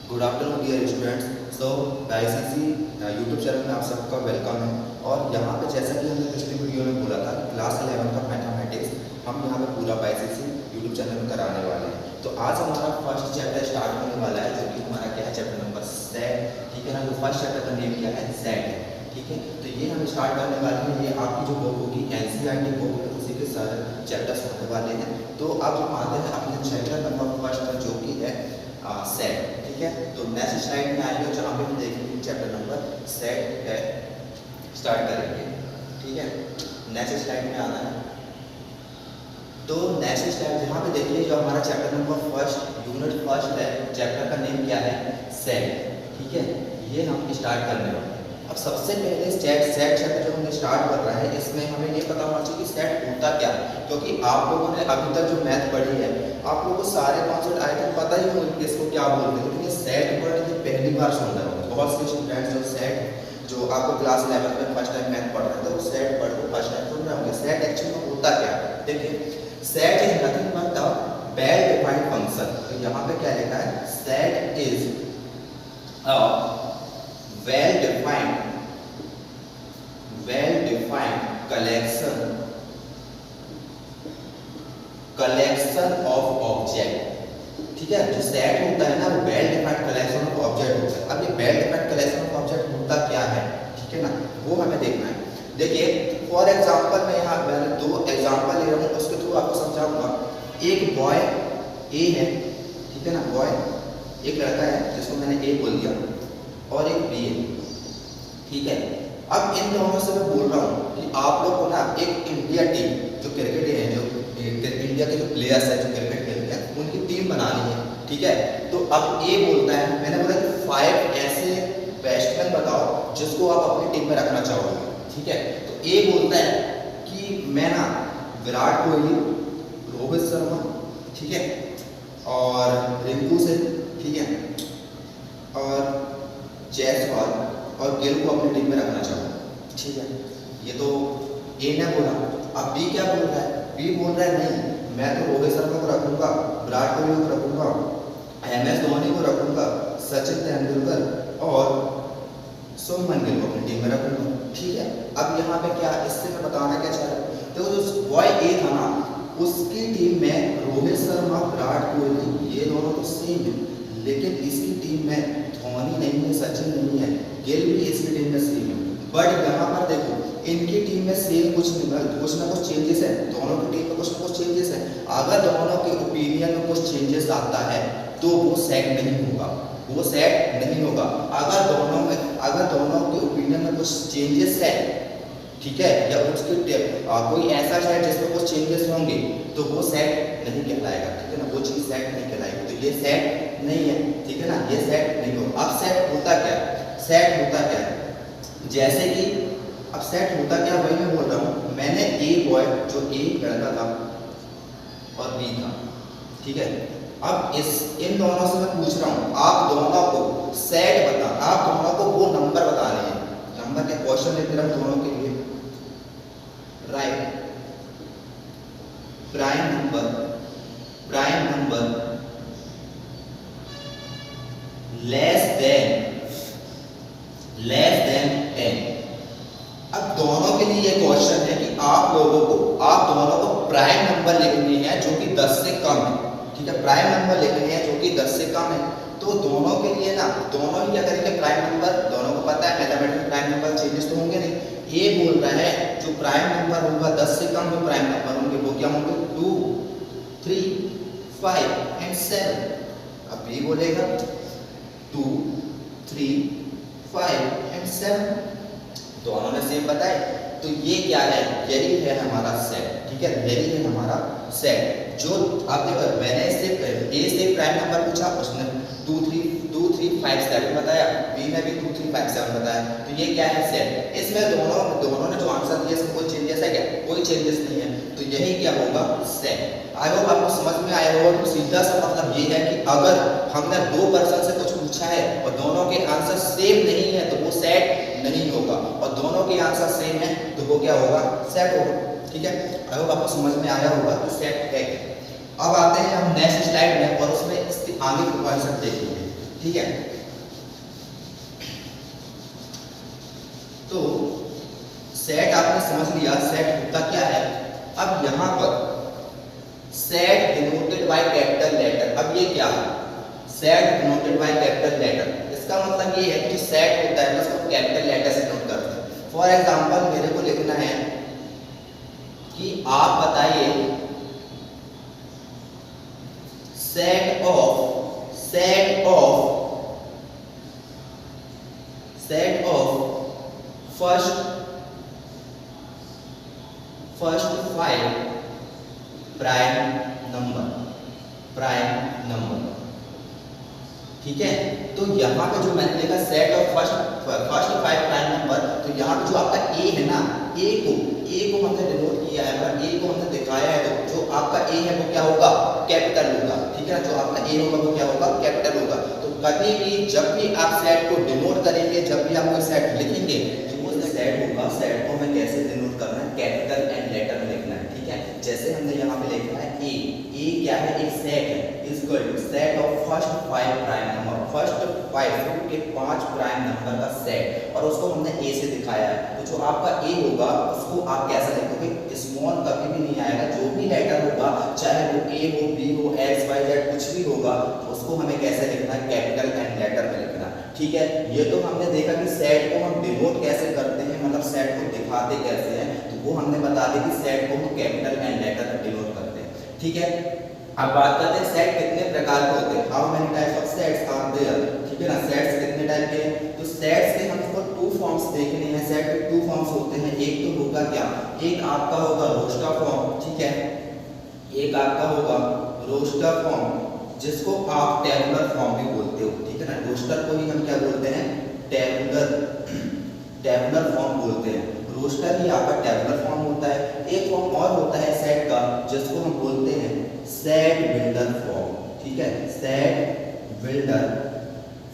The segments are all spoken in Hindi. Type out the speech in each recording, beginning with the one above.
Good afternoon dear students. So ICC YouTube channel में आप सबका वेलकम है। और यहाँ पे जैसा कि हमने पिछली वीडियो में बोला था क्लास 11 का मैथमेटिक्स हम यहाँ पे पूरा आईसीसी यूट्यूब चैनल में कराने वाले हैं। तो आज हमारा फर्स्ट चैप्टर स्टार्ट होने वाला है, जो कि हमारा क्या है, चैप्टर नंबर 7। ठीक है ना। जो फर्स्ट चैप्टर का नेम क्या है, सेट है। ठीक है, तो ये हम स्टार्ट करने वाले हैं। ये आपकी जो बुक होगी एनसीईआरटी बुक है, उसी के सारे चैप्टर्स होने वाले हैं। तो अब हम आते हैं अपने चैप्टर नंबर फर्स्ट में, जो कि है सेट। ठीक है, तो नेक्स्ट स्लाइड में आइए, जहाँ पे हम देखेंगे चैप्टर नंबर सेट है, स्टार्ट करेंगे। ठीक है, नेक्स्ट स्लाइड में आना है। तो नेक्स्ट स्लाइड जहाँ पे देखिए, जो हमारा chapter number first unit first है, चैप्टर का नेम क्या है, सेट। ठीक है, ये हम स्टार्ट करने वाले हैं। अब सबसे पहले सेट चैप्टर जो हमने स्टार्ट कर रहा है, इसमें हमें ये पता होना चाहिए कि सेट होता क्या है। क्योंकि आप लोगों ने अभी तक जो मैथ पढ़ी है, आप लोगों को सारे कॉन्सेप्ट आए थे, पता ही होगा कि इसको क्या बोलते हैं। लेकिन ये सेट वर्ड ये पहली बार सुन रहे होंगे बहुत से स्टूडेंट्स। जो सेट जो आपको क्लास 11 में फर्स्ट टाइम मैथ पढ़ रहे थे, वो सेट वर्ड को फर्स्ट टाइम सुन रहे होंगे। सेट एक्चुअली में होता क्या है, देखिए, set is nothing but the well defined function. तो यहाँ पे क्या लिखा है, set is a well defined collection of object. ठीक है, जो सेट होता है ना, वो well defined collection of object होता है। अब ये well defined collection of object होता क्या है, ठीक है ना, वो हमें देखना है। देखिए, फॉर एग्जांपल मैं यहाँ मैंने 2 एग्जांपल ले रहा हूँ, उसके थ्रू आपको समझाऊंगा। एक बॉय ए है, ठीक है ना, बॉय एक लड़का है जिसको मैंने ए बोल दिया, और एक बी है। ठीक है, अब इन दोनों से मैं बोल रहा हूँ कि आप लोग को ना एक इंडिया टीम, जो क्रिकेट है, जो इंडिया के जो प्लेयर्स हैं जो क्रिकेट खेलते हैं, उनकी टीम बनानी है। ठीक है, तो अब ए बोलता है, मैंने बोला कि 5 ऐसे बैट्समैन बताओ जिसको आप अपनी टीम में रखना चाहोगे। ठीक है, तो ए बोलता है कि मैं ना विराट कोहली, रोहित शर्मा, ठीक है, और रिंकू सिंह, ठीक है, और जायसवाल और गिल को अपनी टीम में रखना चाहूँगा। ठीक है, ये तो ए ने बोला। अब बी क्या बोल रहा है, बी बोल रहा है नहीं, मैं तो रोहित शर्मा को रखूंगा, विराट कोहली को रखूंगा, MS धोनी को रखूंगा, सचिन तेंदुलकर और शुभमन गिल को अपनी टीम में रखूंगा। ठीक है, अब यहाँ पे क्या, इससे मैं बताना क्या चाह रहा हूँ, तो जो बॉय ए था ना, उसकी टीम में रोहित शर्मा, विराट कोहली, ये दोनों तो सेम है, लेकिन इसकी टीम में धोनी नहीं है, सचिन नहीं है, गिल भी इसकी टीम में सेम है। बट यहाँ पर देखो, इनकी टीम में सेम कुछ ना कुछ चेंजेस है, दोनों की टीम में कुछ ना कुछ चेंजेस है। अगर दोनों के ओपिनियन में कुछ चेंजेस आता है तो वो सेट नहीं होगा, वो सेट नहीं होगा। अगर दोनों के ओपिनियन में कुछ चेंजेस है, ठीक है, या उसके कोई ऐसा सेट जिसमें कुछ चेंजेस होंगे, तो वो सेट नहीं कहलाएगा। ठीक है ना, वो चीज़ सेट नहीं कहलाएगी। तो ये सेट नहीं है, ठीक है ना, ये सेट नहीं होगा। अब सेट होता क्या है, सेट होता क्या है, जैसे कि अब सेट होता क्या, वही मैं बोल रहा हूँ। मैंने ए बॉय, जो ए लड़का था और बी था, ठीक है, अब इन दोनों से मैं पूछ रहा हूँ, आप दोनों को सेट बता, आप दोनों को वो नंबर बता रहे हैं। नंबर के क्वेश्चन लिख रहा हूँ दोनों के लिए। Right, prime number less than 10। अब दोनों के लिए ये क्वेश्चन है कि आप दोनों को प्राइम नंबर लिखने हैं जो कि 10 से कम है। ठीक है, प्राइम नंबर लिखने हैं जो कि 10 से कम है। तो दोनों के लिए ना, दोनों ही क्या करेंगे, प्राइम नंबर, दोनों को पता है मैथमेटिक्स प्राइम नंबर चेंजेस तो होंगे नहीं। ये बोल रहा है जो प्राइम नंबर होगा 10 से कम जो प्राइम नंबर होंगे वो क्या होंगे, 2, 3, 5 एंड 7। अब ये बोलेगा 2, 3, 5 एंड 7, दोनों ने सेम बताए। तो ये क्या है, यही है हमारा सेट। ठीक है, यही है हमारा सेट। जो आप देखो, मैंने ए से प्राइम नंबर पूछा, उसने 2, 3, 5, 7 बताया, बी ने भी 2, 3, 5, 7 बताया। तो ये क्या है, सेट। इसमें दोनों ने जो आंसर दिया, इसमें कोई चेंजेस है क्या, कोई चेंजेस नहीं है। तो यही क्या होगा, सेट। आई होप आपको समझ में आया होगा। तो सीधा सा मतलब ये है कि अगर हमने 2 पर्सन से कुछ पूछा है और दोनों के आंसर सेम नहीं है, तो वो सेट नहीं होगा, और दोनों के आंसर सेम है तो वो क्या होगा, सेट होगा। ठीक है, आई होप आपको समझ में आया होगा कि सेट है। अब आते हैं हम नेक्स्ट स्लाइड में, और उसमें इसके आगे के कॉन्सेप्ट देखेंगे। ठीक है। तो सेट आपने समझ लिया, सेट होता क्या है। अब यहां पर set denoted by capital letter, अब ये क्या है, set denoted by capital letter, इसका मतलब ये है कि जो सेट होता है उसको कैपिटल लेटर से डिनोट करते हैं। फॉर एग्जांपल मेरे को लिखना है कि आप बताइए set of first 5 prime number, ठीक है। तो यहाँ पे जो मैंने लिखा set of first 5 prime number, तो यहाँ पे जो आपका ए है ना, ए को हमने डिनोट किया है, मतलब ए को हमने दिखाया है, तो जो आपका ए है वो क्या होगा, कैपिटल होगा, ठीक है। जो आपका ए होगा वो क्या होगा, कैपिटल होगा। तो कभी भी जब भी आप सेट को डिनोट करेंगे, जब भी आप कोई सेट लिखेंगे, तो वो सेट होगा, सेट को हमें कैसे डिनोट करना है, कैपिटल एंड लेटर में लिखना है, ठीक है। जैसे हमने यहाँ पे लिखा है ए क्या है, एक सेट है, is equal to set of first 5 prime number, first 5 के 5 प्राइम नंबर का सेट, और उसको हमने ए से दिखाया है। तो जो आपका ए होगा उसको आप कैसे लिखोगे, स्मॉल कभी भी नहीं आएगा, जो भी लेटर होगा, चाहे वो ए हो, बी हो, एक्स वाई जेड कुछ भी होगा, उसको हमें कैसे लिखना है, कैपिटल एंड लेटर में लिखना, ठीक है। ये तो हमने देखा कि सेट को हम डिनोट कैसे करते हैं, मतलब सेट को दिखाते कैसे हैं, तो वो हमने बता दी कि सेट को हम कैपिटल एंड लेटर में डिनोट करते हैं, ठीक है। अब बात करते हैं सेट कितने प्रकार के होते हैं, how many types of sets are there, ठीक है ना। सेट्स कितने टाइप के हैं, तो सेट्स के हमको 2 फॉर्म्स देखने हैं, सेट के 2 फॉर्म्स होते हैं। एक तो होगा क्या, एक आपका होगा रोस्टर फॉर्म, ठीक है, एक आपका होगा रोस्टर फॉर्म, जिसको आप टेबुलर फॉर्म भी बोलते हो, ठीक है ना। रोस्टर को ही हम क्या बोलते हैं, टेबुलर फॉर्म बोलते हैं। रोस्टर ही आपका टेबुलर फॉर्म होता है। एक फॉर्म और होता है सेट का, जिसको हम बोलते हैं सेट बिल्डर फॉर्म, ठीक है, सेट बिल्डर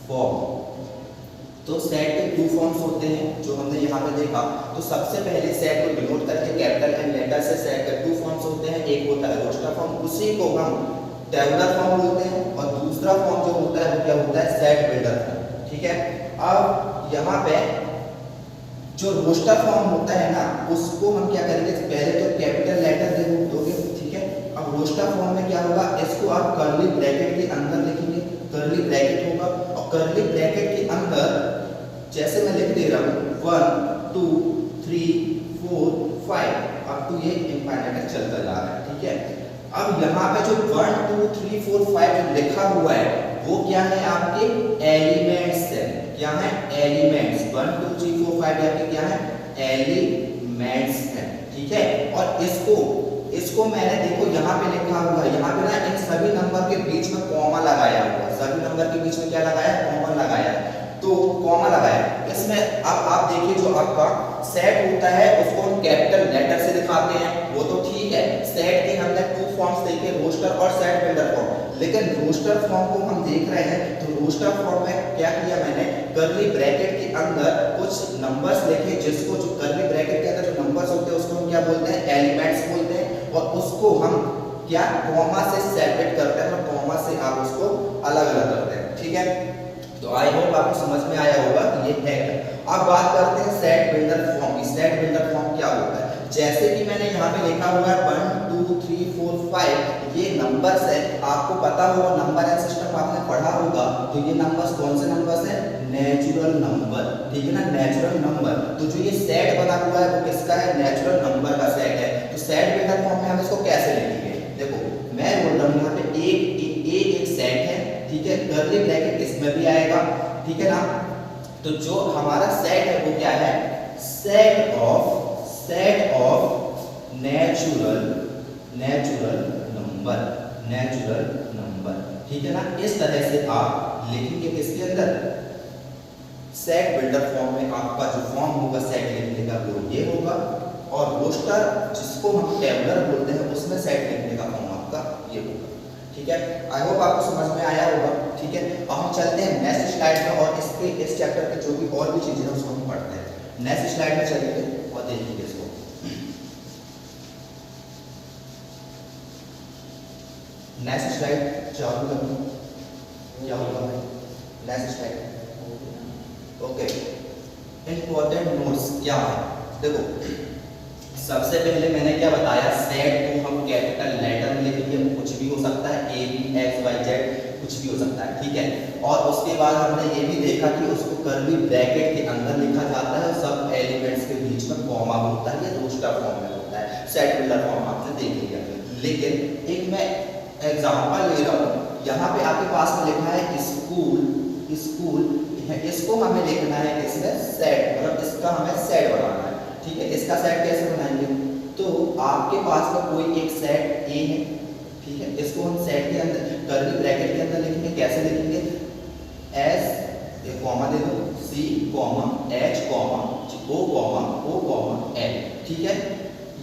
फॉर्म। तो सेट के 2 फॉर्म्स होते हैं जो हमने यहाँ पे देखा। तो सबसे पहले सेट को डिनोट करके कैपिटल एंड लेटर से सेट के 2 फॉर्म्स होते हैं, एक होता है रोस्टर फॉर्म, उसी को हम टेबुलर फॉर्म बोलते हैं, और दूसरा फॉर्म जो होता है वो क्या होता है, सेट बिल्डर फॉर्म, ठीक है। अब यहाँ पे जो रोस्टर फॉर्म होता है ना, उसको हम क्या करेंगे, पहले तो कैपिटल लेटर दे दोगे, ठीक है। अब रोस्टर फॉर्म में क्या होगा, इसको आप कर्ली ब्रैकेट के अंदर लिखेंगे, कर्ली ब्रैकेट होगा, और कर्ली ब्रैकेट के अंदर जैसे मैं लिख दे रहा हूँ 1 2 3 4 5 अब तो ये इंफाइनाइट चलता जा रहा है, ठीक है। अब यहाँ पे जो 1 2 3 4 5 जो लिखा हुआ है वो क्या है, आपके एलिमेंट्स है, क्या है, एलिमेंट्स। 1 2 3 4 5 आपके क्या है, एलिमेंट्स है, ठीक है। और इसको मैंने देखो यहाँ पे लिखा हुआ है, यहाँ पे ना इन सभी नंबर के बीच में कॉमा लगाया हुआ है, सभी नंबर के बीच में क्या लगाया, कॉमा लगाया है, तो कॉमा लगाया। इसमें अब आप देखिए जो आपका सेट होता है उसको हम कैपिटल लेटर से दिखाते हैं, वो तो ठीक है। सेट के हमने 2 फॉर्म्स देखे, रोस्टर और सेट बिल्डर फॉर्म, लेकिन रोस्टर फॉर्म को हम देख रहे हैं, तो रोस्टर फॉर्म में क्या किया मैंने, कर्ली ब्रैकेट के अंदर कुछ नंबर्स लिखे, जिसको जो कर्ली ब्रैकेट के अंदर जो नंबर्स होते हैं उसको हम क्या बोलते हैं, एलिमेंट्स बोलते हैं, और उसको हम क्या कॉमा से सेपरेट करते हैं, और कॉमा से आप उसको अलग अलग करते हैं, ठीक है। तो आई होप आपको समझ में आया होगा कि ये है। अब बात करते हैं सेट बिल्डर फॉर्म की। सेट बिल्डर फॉर्म क्या होता है, जैसे कि मैंने यहाँ पे लिखा हुआ है 1 2 3 4 5 ये नंबर्स है, आपको पता होगा नंबर एंड सिस्टम आपने पढ़ा होगा, तो ये नंबर्स कौन से नंबर्स हैं, नेचुरल नंबर, ठीक है ना, नेचुरल नंबर। तो जो ये सेट बना हुआ है वो किसका है, नेचुरल नंबर का सेट है। तो सेट बिल्डर फॉर्म में हम इसको कैसे लिखेंगे, देखो मैं बोल रहा हूँ यहाँ पे एक सेट है, ठीक है, कर्ली ब्रैकेट इसमें भी आएगा, ठीक है ना। तो जो हमारा सेट है वो क्या है, सेट ऑफ नेचुरल नंबर, ठीक है ना। इस तरह से आप लिखेंगे किसके अंदर, सेट बिल्डर फॉर्म में आपका जो फॉर्म होगा सेट लिखने का वो ये होगा, और रोस्टर जिसको हम टेबुलर बोलते हैं उसमें सेट लिखने का फॉर्म आपका ये होगा, ठीक है। आई होप आपको समझ में आया होगा, ठीक है। अब हम चलते हैं नेक्स्ट स्लाइड में, और इस चैप्टर के जो भी और भी चीजें हैं उसको हम पढ़ते हैं। नेक्स्ट स्लाइड में चलिए और देखिए इसको। नेक्स्ट स्लाइड चालू करूँ, क्या होगा भाई, next slide. Okay, important notes क्या है, देखो सबसे पहले मैंने क्या बताया, सेट को हम कैपिटल लेटर में लिखेंगे, कुछ भी हो सकता है, A B X Y Z कुछ भी हो सकता है, ठीक है। और उसके बाद हमने ये भी देखा कि उसको कर्ली ब्रैकेट के अंदर लिखा जाता है और सब एलिमेंट्स के बीच में कॉमा होता है, ये रोस्टर फॉर्म में होता है, सेट बिल्डर फॉर्म आपने देख लिया। लेकिन एक मैं एग्जांपल ले रहा हूँ, यहाँ पे आपके पास में लिखा है स्कूल, स्कूल इसको हमें लिखना है इसमें सेट, मतलब इसका हमें सेट बनाना है, ठीक है। इसका सेट कैसे बनाएंगे, तो आपके पास में कोई एक सेट ए है, ठीक है, इसको हम सेट के अंदर कर्ली ब्रैकेट के अंदर लिखेंगे, कैसे लिखेंगे, एस एक कॉमा दे दो, सी कॉमा एच कॉमा ओ कॉमा एल, ठीक है।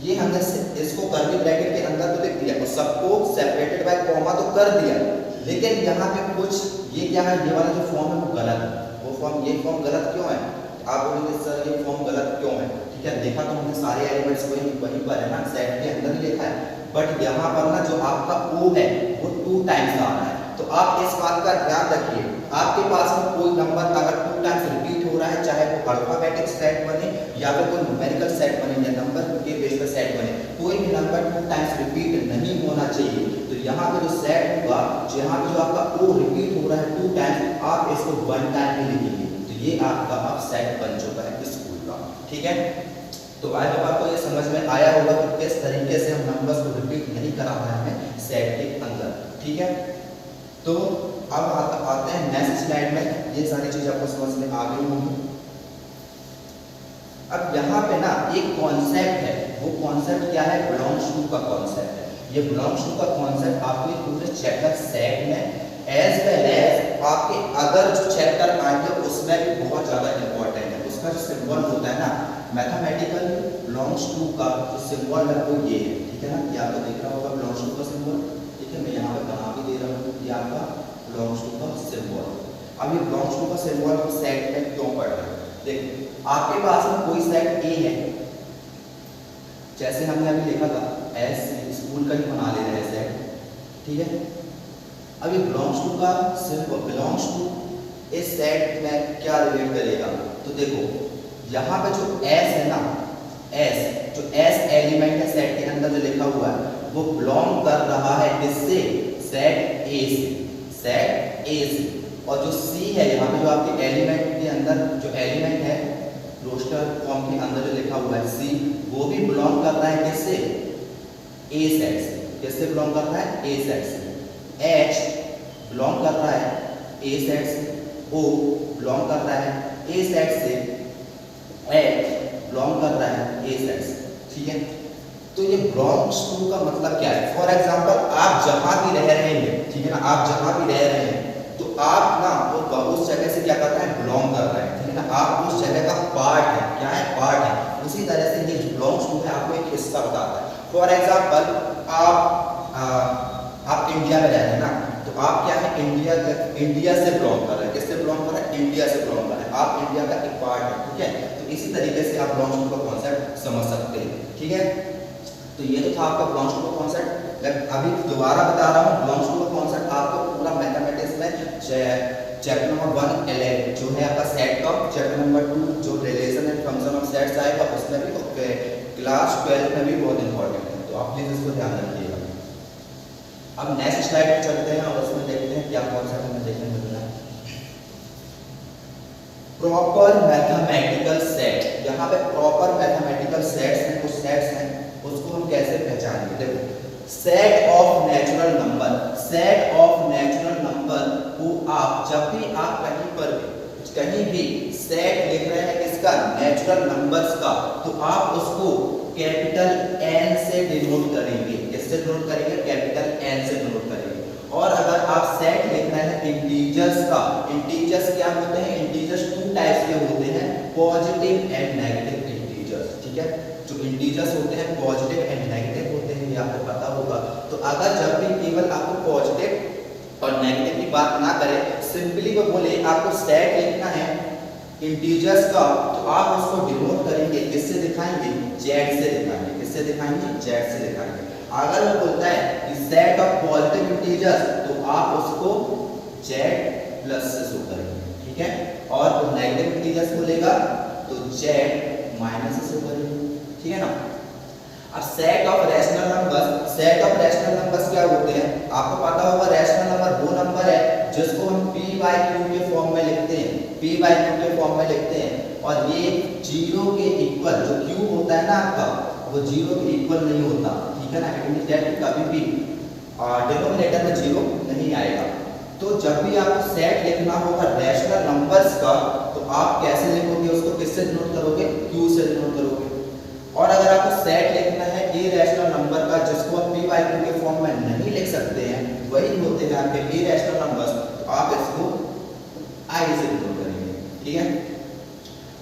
ये हमने इसको कर्ली ब्रैकेट के अंदर तो लिख दिया और सबको सेपरेटेड बाय कॉमा तो कर दिया, लेकिन यहाँ पे कुछ ये क्या है, ये वाला जो फॉर्म है वो गलत है, वो फॉर्म, ये फॉर्म गलत क्यों है, आप बोलेंगे सर ये फॉर्म गलत क्यों है, ठीक है। देखा तो हमने सारे एलिमेंट्स वहीं पर है ना, सेट के अंदर ही लिखा है, बट यहाँ पर ना जो आपका ओ है वो 2 टाइम्स आ रहा है, तो आप इस बात का ध्यान रखिए, आपके पास में कोई नंबर अगर 2 टाइम्स रिपीट हो रहा है, चाहे वो अल्फाबेटिक सेट बने या फिर कोई न्यूमेरिकल सेट बने या नंबर के बेस पर सेट बने, कोई भी नंबर 2 टाइम्स रिपीट नहीं होना चाहिए। तो यहाँ पे जो सेट होगा, यहाँ पे जो आपका ओ रिपीट हो रहा है 2 टाइम्स, आप इसको 1 टाइम ही लिखेंगे, तो ये आपका अब सेट बन चुका है स्कूल का, ठीक है। तो आई होप आपको ये समझ में आया होगा कि किस तरीके से हम नंबर्स को रिपीट नहीं करा रहे हैं सेट के अंदर, ठीक है। तो अब आते हैं नेक्स्ट स्लाइड में, ये सारी चीज आपको समझ में आ गई होंगी। अब यहाँ पे ना एक कॉन्सेप्ट है, वो कॉन्सेप्ट क्या है, बिलोंग्स टू का कॉन्सेप्ट है। ये बिलोंग्स टू का कॉन्सेप्ट आपके पूरे चैप्टर सेट में एज वेल एज आपके अदर जो चैप्टर आएंगे उसमें भी बहुत ज्यादा इंपॉर्टेंट है। उसका जो सिंबल होता है ना, मैथमेटिकल बिलोंग्स टू का जो सिंबल है वो ये है, ठीक है ना, ये आपको दिख रहा होगा बिलोंग्स टू का सिंबल, ठीक है, मैं यहाँ पे बना भी दे रहा हूँ, ये आपका बिलोंग्स टू का सिंबल। अब ये बिलोंग्स टू का सिंबल हम सेट में क्यों पढ़ रहे हैं, देखिए आपके पास में कोई सेट ए है, जैसे हमने अभी लिखा था एस स्कूल का ही बना ले रहे हैं सेट, ठीक है। अब ये बिलोंग्स टू का सिंबल, बिलोंग्स टू इस सेट में क्या रिलेट करेगा, तो देखो यहाँ पे जो एस है ना, एस जो एस एलिमेंट है सेट के अंदर जो लिखा हुआ है वो बिलोंग कर रहा है किससे, सेट ए से, सेट ए से। और जो सी है यहाँ पे जो आपके एलिमेंट के अंदर जो एलिमेंट है रोस्टर फॉर्म के अंदर जो लिखा हुआ है सी, वो भी बिलोंग कर रहा है किससे, ए सेट से, किससे बिलोंग कर रहा है, ए सेट से। एच बिलोंग कर रहा है ए सेट से, ओ बिलोंग कर रहा है ए सेट से, एच बिलोंग कर रहा है ए सेट से, ठीक है। तो ये बिलोंग्स टू का मतलब क्या है, फॉर एग्जांपल आप जहां भी रह रहे हैं, ठीक है ना, आप जहां भी रह रहे हैं तो आप ना उस जगह से क्या कर रहे हैं, बिलोंग कर रहे हैं, ठीक है ना, आप उस जगह का पार्ट है, क्या है, पार्ट है। उसी तरह से ये बिलोंग्स टू है आपको एक हिस्सा बताता है। फॉर एग्जांपल आप इंडिया में रहते हैं ना, तो आप क्या है, इंडिया से बिलोंग कर रहे हैं, किससे बिलोंग कर रहे हैं, इंडिया से बिलोंग कर रहे हैं, आप इंडिया का एक पार्ट है, ठीक है। तो इसी तरीके से आप बिलोंग्स टू का कॉन्सेप्ट समझ सकते हैं, ठीक है। तो ये तो था आपका बिलोंग्स टू का कॉन्सेप्ट। अभी दोबारा बता रहा हूँ, बिलोंग्स टू का कॉन्सेप्ट आपको पूरा मैथमेटिक्स में चैप्टर नंबर 1 11 जो है आपका सेट का, चैप्टर नंबर 2 जो relation and function of sets आएगा उसमें भी, क्लास 12 में भी बहुत इंपॉर्टेंट है, तो आप प्लीज इसको ध्यान रखिएगा। अब नेक्स्ट स्लाइड पे चलते हैं और उसमें देखते हैं क्या कॉन्सेप्ट हमें देखने को मिला है। प्रॉपर मैथमेटिकल सेट, यहाँ पे प्रॉपर मैथमेटिकल सेट्स हैं, कुछ सेट्स हैं उसको हम कैसे पहचानेंगे, देखो set of natural number, set of natural number को आप जब भी आप कहीं भी सेट लिख रहे हैं किसका, नेचुरल नंबर्स का, तो आप उसको कैपिटल एन से डिनोट करेंगे, किससे डिनोट करेंगे, कैपिटल एन से डिनोट करेंगे। और अगर आप सेट लिख रहे हैं इंटीजर्स का, इंटीजर्स क्या होते हैं, इंटीजर्स 2 टाइप्स के होते हैं, पॉजिटिव एंड नेगेटिव इंटीजर्स, ठीक है। जो इंटीजर्स होते हैं पॉजिटिव एंड नेगेटिव होते हैं, ये आपको पता होगा। तो अगर जब भी केवल आपको पॉजिटिव और नेगेटिव की बात ना करें, सिंपली वो बोले आपको सेट लिखना है इंटीजर्स का, तो आप उसको डिनोट करेंगे, किससे दिखाएंगे, जेड से दिखाएंगे, किससे दिखाएंगे, जेड से दिखाएंगे। अगर वो बोलता है कि सेट ऑफ पॉजिटिव इंटीजर्स, तो आप उसको जेड प्लस से शो करेंगे, नेगेटिव इंटीजर्स को लेगा तो z माइनस से करेंगे, ठीक है ना। अब सेट ऑफ रैशनल नंबर्स क्या होते हैं आपको पता होगा। रैशनल नंबर वो नंबर है जिसको हम p/q के फॉर्म में लिखते हैं, p/q के फॉर्म में लिखते हैं, और ये 0 के इक्वल, जो q होता है ना आपका, वो 0 के इक्वल नहीं होता, ठीक है ना। इट मींस दैट कभी भी डिनोमिनेटर में 0 नहीं आएगा। तो जब भी आपको सेट लिखना होगा रैशनल नंबर्स का, तो आप कैसे लिखोगे उसको, किससे डिनोट करोगे, q से डिनोट करोगे। और अगर आपको सेट लिखना है इरेशनल नंबर का जिसको आप p/q के फॉर्म में नहीं लिख सकते हैं, वही होते हैं आपके इरेशनल नंबर्स, तो आप इसको i से डिनोट करेंगे, ठीक है।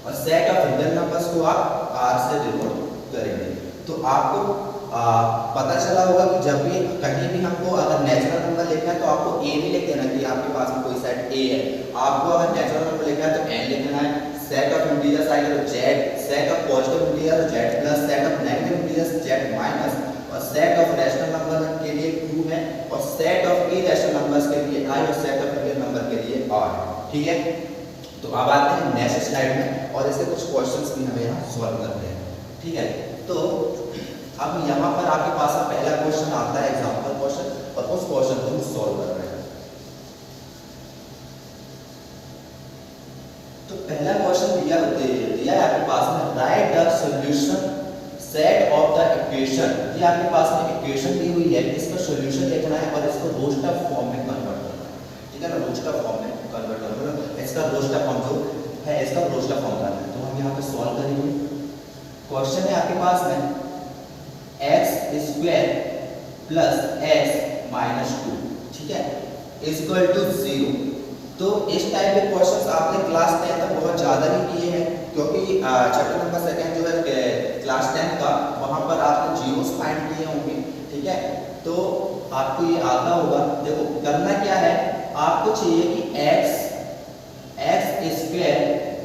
और सेट ऑफ रियल नंबर्स को आप r से डिनोट करेंगे। तो आपको पता चला होगा कि जब भी कहीं भी हमको अगर नेचुरल नंबर लिखना है तो आपको a नहीं लिख देना कि आपके पास में कोई सेट a है। आपको अगर नेचुरल नंबर लिखना है तो n लिखना है, सेट ऑफ इंटीजर्स आएगा तो z, set of positive integers z plus, set of negative integers z minus, और सेट ऑफ रैशनल नंबर के लिए q है, और सेट ऑफ इरेशनल नंबर्स के लिए i, और सेट ऑफ रियल नंबर के लिए r है, ठीक है। तो अब आते हैं नेक्स्ट स्लाइड में और इसके कुछ क्वेश्चंस भी हमें यहाँ सॉल्व करते हैं, ठीक है। तो अब यहाँ पर आपके पास पहला क्वेश्चन आता है एग्जांपल क्वेश्चन, और उस क्वेश्चन को हम सॉल्व कर रहे हैं। तो पहला क्वेश्चन दिया है आपके पास में, right the solution set of the equation. ये आपके पास में इक्वेशन दी हुई है, इसका सॉल्यूशन लिखना है और इसको रोस्टर फॉर्म में कन्वर्ट करना है, ठीक है ना। रोस्टर फॉर्म में कन्वर्ट करना है, इसका रोस्टर फॉर्म जो है इसका रोस्टर फॉर्म करना है। तो हम यहाँ पे सॉल्व करेंगे। क्वेश्चन है आपके पास में x² प्लस x माइनस 2, ठीक है, इक्वल टू 0। तो इस टाइप के क्वेश्चंस आपने क्लास 10 तक बहुत ज़्यादा ही किए हैं, क्योंकि चैप्टर नंबर 2 जो है क्लास 10 का, वहाँ पर आपने जीरोस फाइंड किए होंगे, ठीक है। तो आपको ये आता होगा। देखो करना क्या है, आपको चाहिए कि x²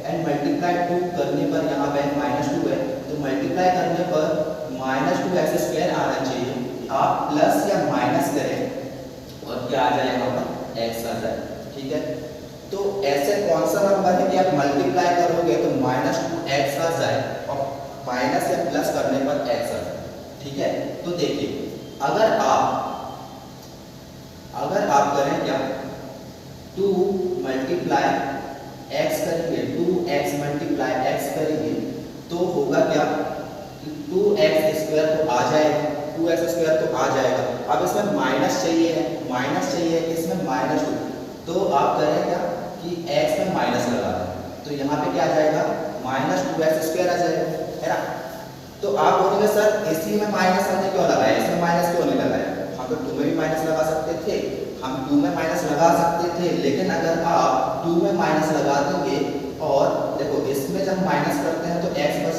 एंड मल्टीप्लाई 2 करने पर, यहाँ पे -2 है तो मल्टीप्लाई करने पर -2x² आना चाहिए। आप प्लस या माइनस करें और क्या आ जाए यहाँ पर x आ जाए, ठीक है। तो ऐसे कौन सा नंबर है कि आप मल्टीप्लाई करोगे तो -2x आ जाए और माइनस या प्लस करने पर x आ जाए, ठीक है। तो देखिए अगर आप करें क्या, 2 मल्टीप्लाई x करेंगे, 2x मल्टीप्लाई x करेंगे तो होगा क्या, 2x² तो आ जाएगा, 2x² तो आ जाएगा। अब इसमें माइनस चाहिए इसमें -2, तो आप करें क्या कि x में माइनस लगा दें, तो यहाँ पे क्या आ जाएगा, -2x² आ जाएगा, है ना। तो आप बोलेंगे सर इसी में माइनस हमने क्यों लगाया, इसमें माइनस क्यों नहीं लगाया, हम तो 2 में भी माइनस लगा सकते थे, हम 2 में माइनस लगा सकते थे, लेकिन अगर आप 2 में माइनस लगा देंगे और देखो इसमें जब माइनस करते हैं तो x बच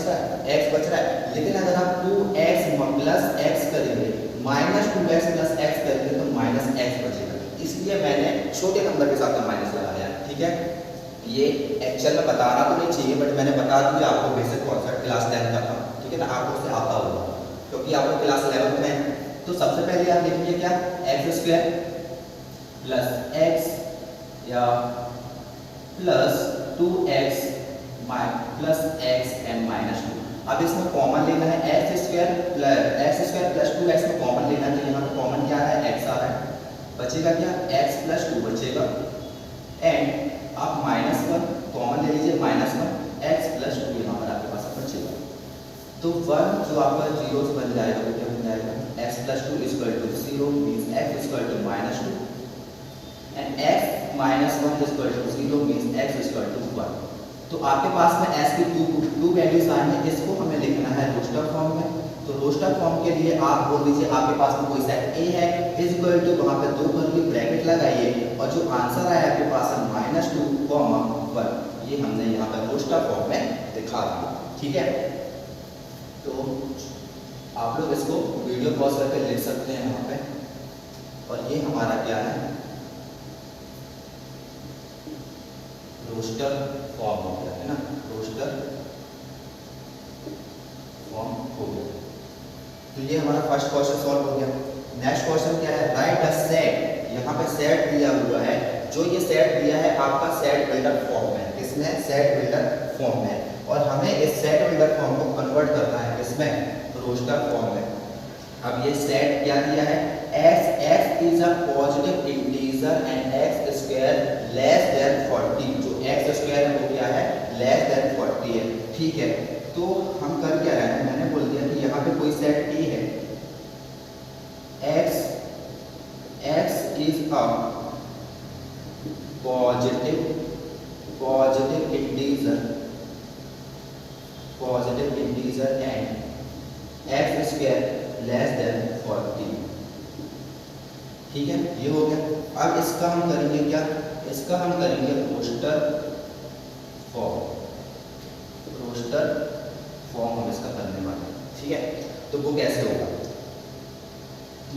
रहा है, लेकिन अगर आप 2x प्लस x करेंगे, -2x प्लस x करेंगे तो -x बचेगा, इसलिए मैंने छोटे नंबर के साथ माइनस लगाया, ठीक है। ये एक्चुअल में बताना तो नहीं चाहिए, बट मैंने बता दिया आपको बेसिक कॉन्सेप्ट क्लास 10 का था, ठीक है ना, आपको उससे आता होगा क्योंकि आप लोग क्लास 11 में हैं। तो सबसे पहले आप लिखिए क्या, x² प्लस x या plus 2x plus x and -2। अब इसमें कॉमन लेना है, x² प्लस 2x में कॉमन लेना है, तो यहाँ पे कॉमन क्या है, x आ रहा है, बचेगा क्या, x प्लस 2 बचेगा, एंड आप -1 कॉमन ले लीजिए, -1 x प्लस 2 यहाँ पर आपके पास बचेगा। तो 1 जो आपका 0 से बन जाएगा वो क्या बन जाएगा, x plus 2 equal to 0 means x equal to -2 and x minus 1 equal to 0 means x equal to 1। तो आपके पास में s की टू वैल्यूज आई हैं, इसको हमें लिखना है रोस्टर फॉर्म में। तो रोस्टर फॉर्म के लिए आप बोल दीजिए आपके पास में कोई सेट a है, इज इक्वल टू वहाँ पे 2 कर्ली ब्रैकेट लगाइए और जो आंसर आया आपके पास है -2, 1, ये हमने यहाँ पे रोस्टर फॉर्म में दिखा दिया, ठीक है। तो आप लोग इसको वीडियो पॉज करके लिख सकते हैं यहाँ पे, और ये हमारा क्या है, रोस्टर फॉर्म हो गया, है ना, रोस्टर फॉर्म हो गया। तो ये हमारा फर्स्ट क्वेश्चन सॉल्व हो गया। नेक्स्ट क्वेश्चन क्या है, राइट अ सेट। यहाँ पे सेट दिया हुआ है, जो ये सेट दिया है आपका सेट बिल्डर फॉर्म में, किस किसमें है, सेट बिल्डर फॉर्म में, और हमें इस सेट बिल्डर फॉर्म को कन्वर्ट करना है किसमें, रोस्टर फॉर्म में। अब ये सेट क्या दिया है, x is a positive integer and x square less than 40, जो x स्क्वायर है वो क्या है, लेस देन 40 है, ठीक है। तो हम कर क्या रहे हैं, मैंने बोल दिया कि यहाँ पे कोई सेट A है, x is a positive integer and x square less than 40, ठीक है, ये हो गया। अब इसका हम करेंगे क्या, इसका हम करेंगे रोस्टर फॉर्म हम इसका करने वाले हैं, ठीक है। तो वो कैसे होगा,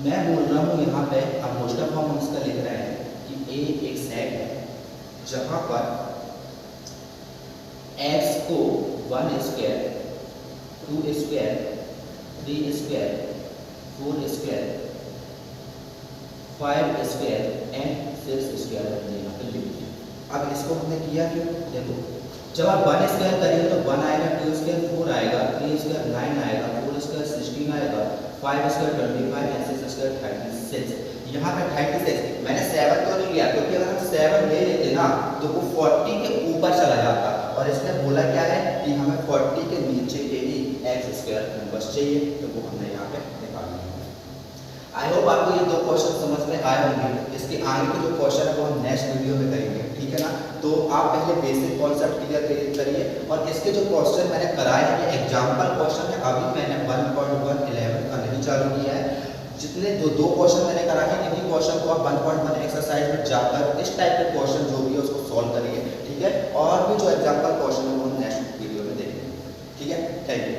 मैं बोल रहा हूँ यहाँ पे, अब रोस्टर फॉर्म हम इसका लिख रहे हैं कि A एक सेट है जहाँ पर x को 1 square 2 square 3 square 4 square 5 square and 6 square हमने यहाँ पे लिख दिया। अब इसको हमने किया क्यों, देखो जब आप 1 स्क्वायर करेंगे तो 1 आएगा, 2 स्क्वायर 4 आएगा, 3 स्क्वायर 9 आएगा, 4 स्क्वायर 16 आएगा, 5 स्क्वायर 25 एंड 6 स्क्वायर 36। यहाँ पे 36 मैंने 7 तो नहीं लिया, क्योंकि अगर हम 7 ले लेते ना तो वो 40 के ऊपर चला जाता, और इसने बोला क्या है कि हमें 40 के नीचे के ही x स्क्वायर नंबर्स चाहिए, तो वो हमने यहाँ पे निकाल लिया। आई होप आपको ये 2 क्वेश्चन समझ में आए होंगे। इसके आगे के जो क्वेश्चन है वो हम नेक्स्ट वीडियो में करेंगे, ठीक है ना। तो आप पहले बेसिक कॉन्सेप्ट क्लियर करिए, और इसके जो क्वेश्चन मैंने कराए हैं ये एग्जाम्पल क्वेश्चन है, अभी मैंने 1.111 का नहीं चालू किया है। जितने जो 2 क्वेश्चन मैंने कराए हैं इन्हीं क्वेश्चन को आप 1.1 एक्सरसाइज में जाकर इस टाइप के क्वेश्चन जो भी है उसको सॉल्व करिए, ठीक है। और भी जो एग्जाम्पल क्वेश्चन है वो हम नेक्स्ट वीडियो में देखेंगे, ठीक है। Thank you.